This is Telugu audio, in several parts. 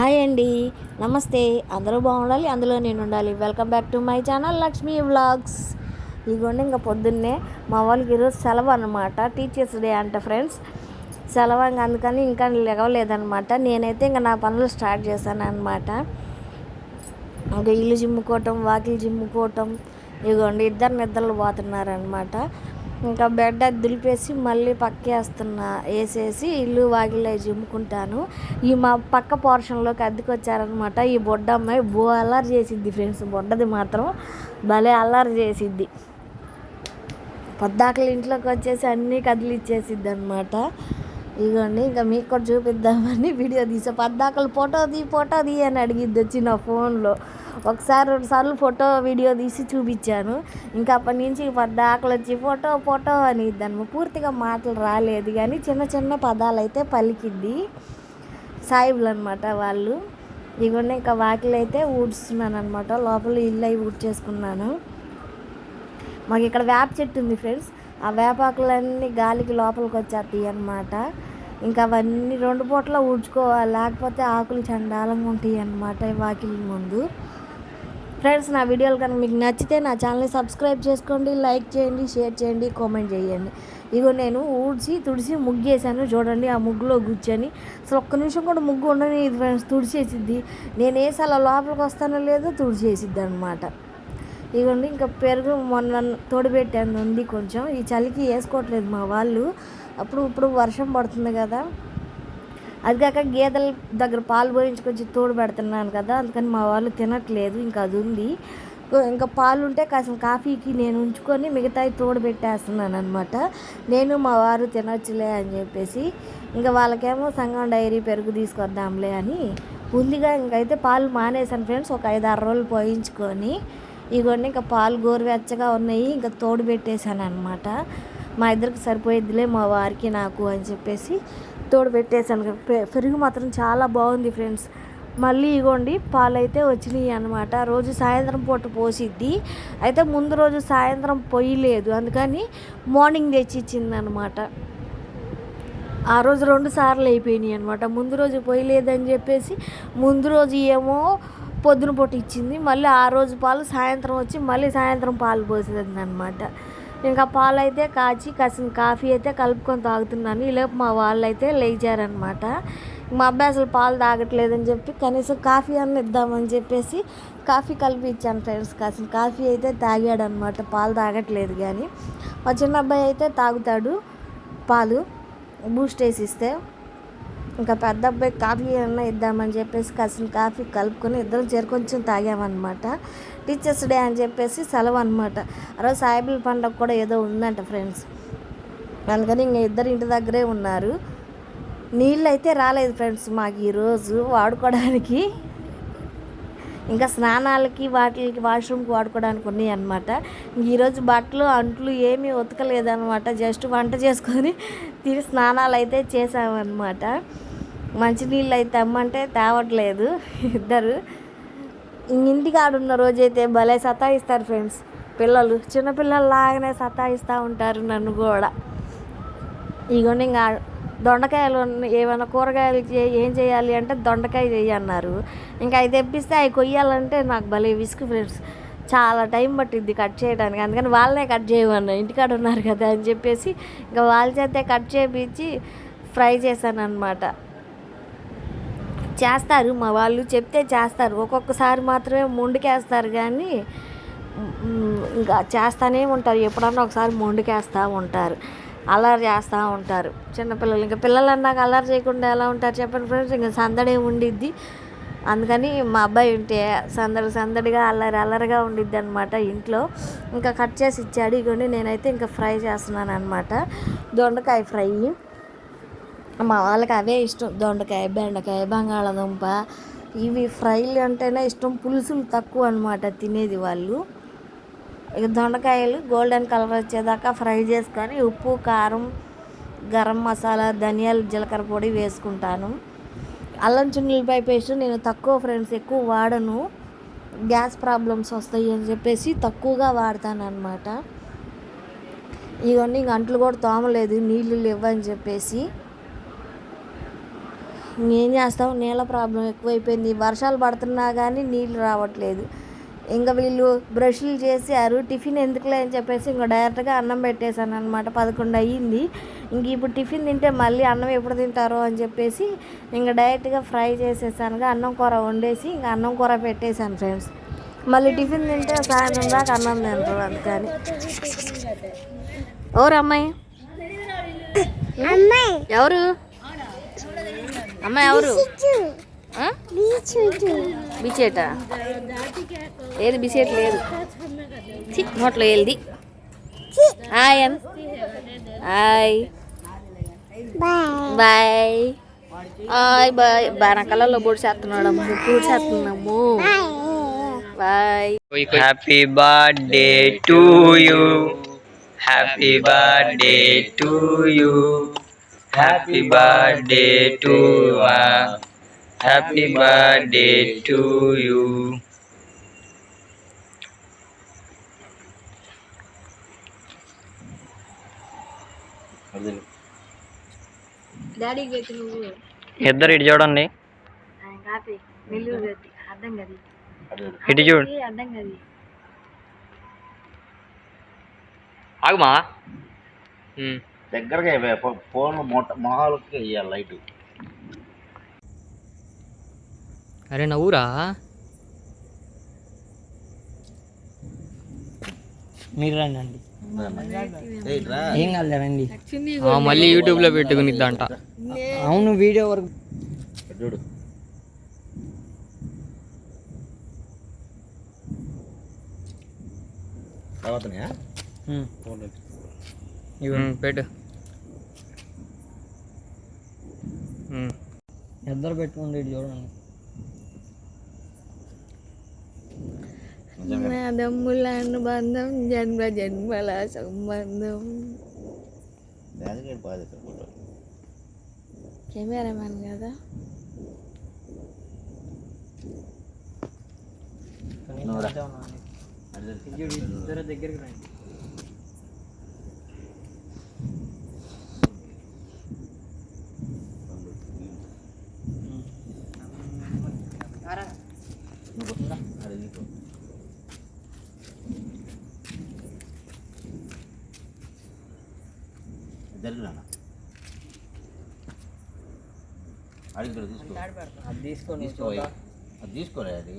హాయ్ అండి, నమస్తే. అందరూ బాగుండాలి, అందులో నేను ఉండాలి. Welcome back to my channel Lakshmi vlogs. ఇదిగోండి, ఇంకా పొద్దున్నే మా వాళ్ళకి ఈరోజు సెలవు అనమాట, టీచర్స్ డే అంట ఫ్రెండ్స్. సెలవు అందుకని ఇంకా లెగవలేదనమాట. నేనైతే ఇంకా నా పనులు స్టార్ట్ చేశాను అనమాట. ఇంకా ఇల్లు జిమ్ముకోవటం, వాకిలు జిమ్ముకోవటం. ఇదిగోండి, ఇద్దరు నిద్రలు పోతున్నారనమాట. ఇంకా బెడ్ అది దులిపేసి మళ్ళీ వేసేసి ఇల్లు వాకిళ్ళు జిమ్ముకుంటాను. ఈ మా పక్క పోర్షన్లోకి అద్దెకి వచ్చారనమాట. ఈ బొడ్డ అమ్మాయి అల్లరి చేసిద్ది ఫ్రెండ్స్. బొడ్డది మాత్రం భలే అల్లరి చేసిద్ది. పొద్దాకలు ఇంట్లోకి వచ్చేసి అన్నీ కదిలిచ్చేసిద్ది అనమాట. ఇదిగోండి, ఇంకా మీకు కూడా చూపిద్దామని వీడియో తీసా. పొద్దాకలు ఫోటో తీ అని అడిగిద్ది వచ్చి నా ఫోన్లో. ఒకసారి 2 సార్లు వీడియో తీసి చూపించాను. ఇంకా అప్పటి నుంచి పొద్దాకలు వచ్చి ఫోటో అని ఇద్దాను. పూర్తిగా మాటలు రాలేదు కానీ చిన్న చిన్న పదాలు అయితే పలికిద్ది. సాయిబులు అనమాట వాళ్ళు. ఇదిగోండి, ఇంకా వాకిలు అయితే ఊడ్చుతున్నాను అనమాట. లోపల ఇల్లు అవి ఊడ్చేసుకున్నాను. మాకు ఇక్కడ వేప చెట్టు ఉంది ఫ్రెండ్స్. ఆ వేపాకులన్నీ గాలికి లోపలికి వచ్చేస్తాయి అన్నమాట. ఇంకా అవన్నీ 2 పూటలా ఊడ్చుకోవాలి, లేకపోతే ఆకులు చండాలంగా ఉంటాయి అన్నమాట వాకిలి ముందు. ఫ్రెండ్స్, నా వీడియోలు కనుక మీకు నచ్చితే నా ఛానల్ని సబ్స్క్రైబ్ చేసుకోండి, లైక్ చేయండి, షేర్ చేయండి, కామెంట్ చేయండి. ఇగో నేను తుడిసి ముగ్గేసాను చూడండి. ఆ ముగ్గులో కూర్చొని అసలు ఒక్క నిమిషం కూడా ముగ్గు ఉండని ఫ్రెండ్స్ తుడిచేసిద్ది. నేను వేసాల లోపలికి వస్తానో లేదో తుడిచేసిద్ది అనమాట. ఇదిగోండి, ఇంకా పెరుగు మొన్న తోడుపెట్టాను ఉంది కొంచెం. ఈ చలికి వేసుకోవట్లేదు మా వాళ్ళు. ఇప్పుడు వర్షం పడుతుంది కదా, అది కాక గేదెల దగ్గర పాలు పోయించుకొచ్చి తోడు పెడుతున్నాను కదా, అందుకని మా వాళ్ళు తినట్లేదు. ఇంకా అది ఉంది. ఇంకా పాలు ఉంటే కాసిన కాఫీకి నేను ఉంచుకొని మిగతాయి తోడు పెట్టేస్తున్నాను అనమాట. నేను మా వారు తినొచ్చులే అని చెప్పేసి. ఇంకా వాళ్ళకేమో సంగం డైరీ పెరుగు తీసుకొద్దాంలే అని ఉందిగా. ఇంకైతే పాలు మానేసాను ఫ్రెండ్స్, ఒక 5-6 రోజులు పోయించుకొని. ఇవన్నీ ఇంకా పాలు గోరువెచ్చగా ఉన్నాయి, ఇంకా తోడు పెట్టేశాను అనమాట. మా ఇద్దరికి సరిపోయిద్దిలే, మా వారికి నాకు అని చెప్పేసి తోడు పెట్టేశాను. పెరుగు మాత్రం చాలా బాగుంది ఫ్రెండ్స్. మళ్ళీ ఇగోండి, పాలు అయితే వచ్చినాయి అనమాట. రోజు సాయంత్రం పూట పోసిద్ది. అయితే ముందు రోజు సాయంత్రం పొయ్యలేదు, అందుకని మార్నింగ్ తెచ్చి ఇచ్చింది అనమాట. ఆ రోజు 2 సార్లు అయిపోయినాయి అనమాట. ముందు రోజు పొయ్యలేదని చెప్పేసి ముందు రోజు ఏమో పొద్దున పూట ఇచ్చింది. మళ్ళీ ఆ రోజు పాలు సాయంత్రం వచ్చి మళ్ళీ సాయంత్రం పాలు పోసేది అనమాట. ఇంకా పాలు అయితే కాసిన కాఫీ అయితే కలుపుకొని తాగుతున్నాను. ఈలోపు మా వాళ్ళు అయితే లేచారనమాట. మా అబ్బాయి అసలు పాలు తాగట్లేదని చెప్పి కనీసం కాఫీ అన్న ఇద్దామని చెప్పేసి కాఫీ కలిపి ఇచ్చాను ఫ్రెండ్స్. కాసిన కాఫీ అయితే తాగాడనమాట, పాలు తాగట్లేదు. కానీ మా చిన్న అబ్బాయి అయితే తాగుతాడు పాలు, బూస్ట్ వేసి ఇస్తే. ఇంకా పెద్ద అబ్బాయి కాఫీ అన్నా ఇద్దామని చెప్పేసి కాసిన కాఫీ కలుపుకొని ఇద్దరం కొంచెం తాగామన్నమాట. టీచర్స్ డే అని చెప్పేసి సెలవు అనమాట. ఆ రోజు సాయిబుల పండుగ కూడా ఏదో ఉందంట ఫ్రెండ్స్, అందుకని ఇంక ఇద్దరు ఇంటి దగ్గరే ఉన్నారు. నీళ్ళు అయితే రాలేదు ఫ్రెండ్స్ మాకు ఈరోజు వాడుకోవడానికి. ఇంకా స్నానాలకి వాటికి వాష్రూమ్కి వాడుకోవడానికి ఉన్నాయి అనమాట. ఈరోజు బట్టలు అంట్లు ఏమీ ఉతకలేదనమాట. జస్ట్ వంట చేసుకొని తిని స్నానాలు అయితే చేసామన్నమాట. మంచినీళ్ళు అయితే అమ్మంటే తేవట్లేదు ఇద్దరు. ఇంటికాడున్న రోజైతే భలే సతాయిస్తారు ఫ్రెండ్స్ పిల్లలు. చిన్నపిల్లలు లాగానే సతాయిస్తూ ఉంటారు నన్ను కూడా. ఇగోండి, ఇంకా దొండకాయలు ఏమైనా కూరగాయలు ఏం చేయాలి అంటే దొండకాయ చేయన్నారు. ఇంకా అవి తెప్పిస్తే అవి కొయ్యాలంటే నాకు భలే విసుగు ఫ్రెండ్స్. చాలా టైం పట్టిద్ది కట్ చేయడానికి. అందుకని వాళ్ళనే కట్ చేయమన్నా, ఇంటికాడ ఉన్నారు కదా అని చెప్పేసి ఇంకా వాళ్ళ చేతే కట్ చేయించి ఫ్రై చేశాను అనమాట. చేస్తారు మా వాళ్ళు, చెప్తే చేస్తారు. ఒక్కొక్కసారి మాత్రమే మొండికేస్తారు కానీ ఇంకా చేస్తూనే ఉంటారు. ఎప్పుడన్నా ఒకసారి మొండికేస్తూ ఉంటారు, అల్లరి చేస్తూ ఉంటారు చిన్నపిల్లలు. ఇంకా పిల్లలు అన్నాక అల్లరి చేయకుండా ఎలా ఉంటారు చెప్పండి ఫ్రెండ్స్. ఇంకా సందడి ఉండిద్ది. అందుకని మా అబ్బాయి ఉంటే సందడిగా అల్లరిగా ఉండిద్ది అనమాట ఇంట్లో. ఇంకా కట్ చేసి ఇచ్చాడు. ఇగోండి, నేనైతే ఇంకా ఫ్రై చేస్తున్నాను అనమాట, దొండకాయ ఫ్రై. మా వాళ్ళకి అవే ఇష్టం, దొండకాయ, బెండకాయ, బంగాళాదుంప, ఇవి ఫ్రైలు అంటేనే ఇష్టం. పులుసులు తక్కువ అనమాట తినేది వాళ్ళు. ఇక దొండకాయలు గోల్డెన్ కలర్ వచ్చేదాకా ఫ్రై చేసుకొని ఉప్పు, కారం, గరం మసాలా, ధనియాలు, జీలకర్ర పొడి వేసుకుంటాను. అల్లం చిన్నులపై పేస్ట్ నేను తక్కువ ఫ్రెండ్స్, ఎక్కువ వాడను. గ్యాస్ ప్రాబ్లమ్స్ వస్తాయి అని చెప్పేసి తక్కువగా వాడతాను అనమాట. ఇవన్నీ అంట్లు కూడా తోమలేదు, నీళ్ళు లేవని చెప్పేసి. ఏం చేస్తాం, నీళ్ళ ప్రాబ్లం ఎక్కువైపోయింది. వర్షాలు పడుతున్నా కానీ నీళ్ళు రావట్లేదు. ఇంకా వీళ్ళు బ్రష్లు చేశారు. టిఫిన్ ఎందుకులే అని చెప్పేసి ఇంకా డైరెక్ట్గా అన్నం పెట్టేశాను అనమాట. 11 అయ్యింది. ఇంక ఇప్పుడు టిఫిన్ తింటే మళ్ళీ అన్నం ఎప్పుడు తింటారో అని చెప్పేసి ఇంకా డైరెక్ట్గా ఫ్రై చేసేసానుగా. అన్నం కూర వండేసి ఇంకా అన్నం కూర పెట్టేశాను ఫ్రెండ్స్. మళ్ళీ టిఫిన్ తింటే సాయంత్రం దాకా అన్నం తింటారు. అందుకని ఎవరు అమ్మాయి ఎవరు అమ్మాయి ఎవరు బిచేట ఏది బిసేట్ లేదు నోట్లో వెళ్ళి హాయ్ అన్ హాయ్ బాయ్ హాయ్ బాయ్ బాగా కళ్ళల్లో పొడిచేస్తున్నాడు పొడిచేస్తున్నాము bye happy birthday to you happy birthday to you happy birthday to happy birthday to you. ఇద్దరు ఇటు చూడండి, ఇటు చూడు. ఆగుమా దగ్గరగా ఫోన్ మొహాలకి వేయాలి లైట్. అరే నా ఊరా మీరు రండి. ఏం కాదు రండి. మళ్ళీ యూట్యూబ్లో పెట్టుకునిద్దంట. అవును వీడియో వరకు చూడు. తర్వాతనే పెట్టు. ఇద్దరు పెట్టుకోండి చూడండి. అదమ్ముల అనుబంధం జన్మ జన్మల సంబంధం. కెమెరామెన్ కదా. ఇద్దరు దగ్గరికి రండి. అది తీసుకోలే అది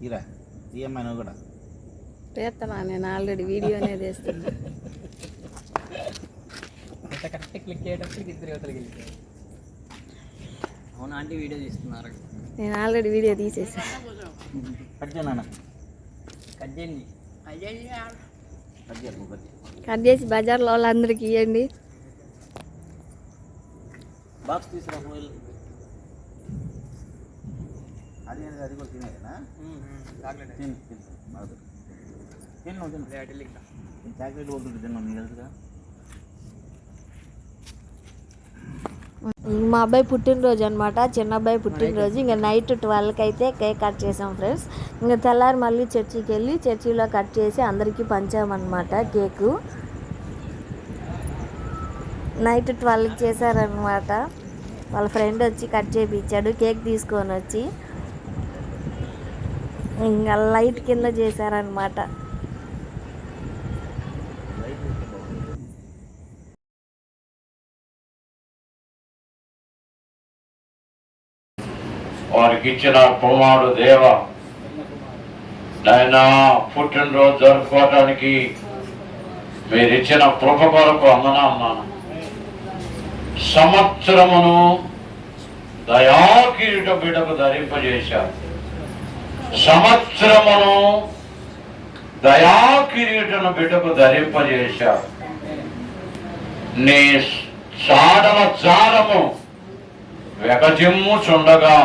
తీరా తీయమ్మా నువ్వు కూడా తీస్తున్నా. నేను ఆల్రెడీ వీడియోనే తీస్తున్నా. కరెక్ట్ క్లిక్ అయ్యేటప్పుడు ఇద్దరు యువతలకి వెళ్ళిపోయారు. అవునా ఆంటీ వీడియో తీస్తున్నారు. నేను ఆల్రెడీ వీడియో తీసేసా. కట్ చేయనా కట్ చేయండి. కట్ చేసి బజార్లో వాళ్ళందరికీ ఇవ్వండి. బాక్స్ తీసుకురా. అది అది కూడా తినేనా చాక్లెట్ కొడుతుంది తిన్నాం మీకు తెలుసుగా. మా అబ్బాయి పుట్టినరోజు అనమాట, చిన్న అబ్బాయి పుట్టినరోజు. ఇంకా నైట్ 12కి అయితే కేక్ కట్ చేసాం ఫ్రెండ్స్. ఇంకా తెల్లారి మళ్ళీ చర్చికి వెళ్ళి చర్చిలో కట్ చేసి అందరికీ పంచామన్నమాట కేకు. నైట్ 12కి చేశారనమాట. వాళ్ళ ఫ్రెండ్ వచ్చి కట్ చేయించాడు కేక్ తీసుకొని వచ్చి. ఇంకా లైట్ కింద చేశారనమాట. వారికి ఇచ్చిన కుమారుడు దేవ నాయన పుట్టినరోజు జరుపుకోవటానికి మీరు ఇచ్చిన కృప కొరకు అన్నాను. సంవత్సరమును దయాకిరీట బిడ్డకు ధరింపజేశారు. సంవత్సరమును దయాకిరీటను బిడ్డకు ధరింపజేశారు. నీ చాడల జారము వెగజిమ్ముచుండగా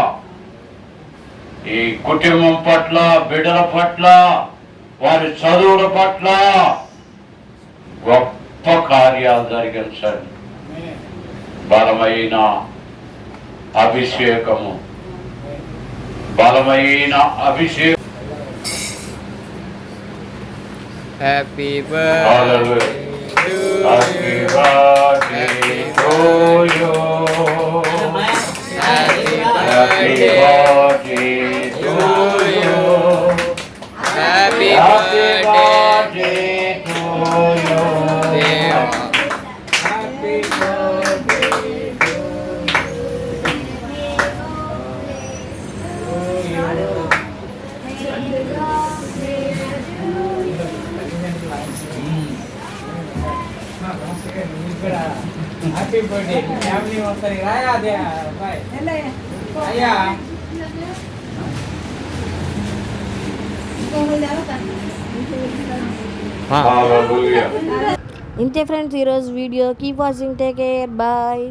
ఈ కుటుంబం పట్ల, బిడ్డల పట్ల, వారి చదువుల పట్ల గొప్ప కార్యాలు జరిగించండి. బలమైన అభిషేకము, బలమైన అభిషేకం. Happy Hallelujah. Happy birthday to you. Happy birthday to you. Happy Happy birthday to you. Happy birthday family ఒకసారి రాయా అదే బాయ్ అయ్యా Hallelujah. ఇంతే ఫ్రెండ్స్ ఈరోజు వీడియో. Keep watching, take care, bye.